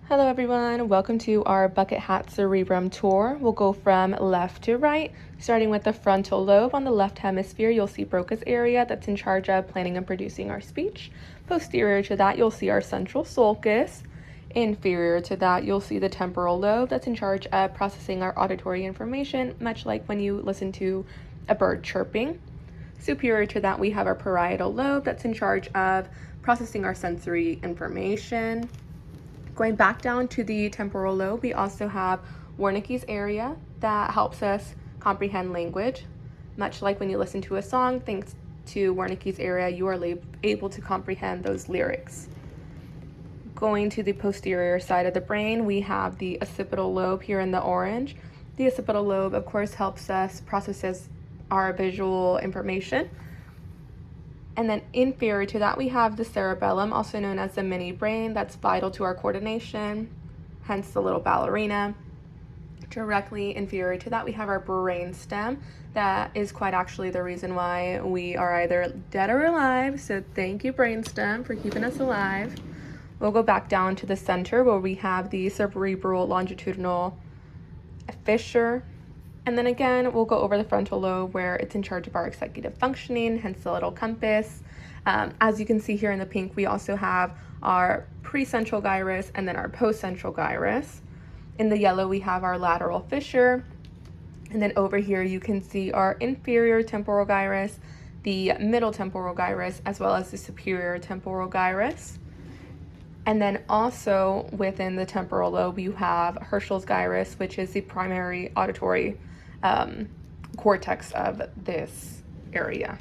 Hello everyone, welcome to our bucket hat cerebrum tour. We'll go from left to right, starting with the frontal lobe. On the left hemisphere, you'll see Broca's area that's in charge of planning and producing our speech. Posterior to that, you'll see our central sulcus. Inferior to that, you'll see the temporal lobe that's in charge of processing our auditory information, much like when you listen to a bird chirping. Superior to that, we have our parietal lobe that's in charge of processing our sensory information. Going back down to the temporal lobe, we also have Wernicke's area that helps us comprehend language. Much like when you listen to a song, thanks to Wernicke's area, you are able to comprehend those lyrics. Going to the posterior side of the brain, we have the occipital lobe here in the orange. The occipital lobe, of course, helps us process our visual information. And then inferior to that, we have the cerebellum, also known as the mini brain, that's vital to our coordination, hence the little ballerina. Directly inferior to that, we have our brain stem. That is quite actually the reason why we are either dead or alive. So thank you, brainstem, for keeping us alive. We'll go back down to the center where we have the cerebral longitudinal fissure. And then again, we'll go over the frontal lobe where it's in charge of our executive functioning, hence the little compass. As you can see here in the pink, we also have our precentral gyrus and then our postcentral gyrus. In the yellow, we have our lateral fissure. And then over here, you can see our inferior temporal gyrus, the middle temporal gyrus, as well as the superior temporal gyrus. And then also within the temporal lobe, you have Herschel's gyrus, which is the primary auditory cortex of this area.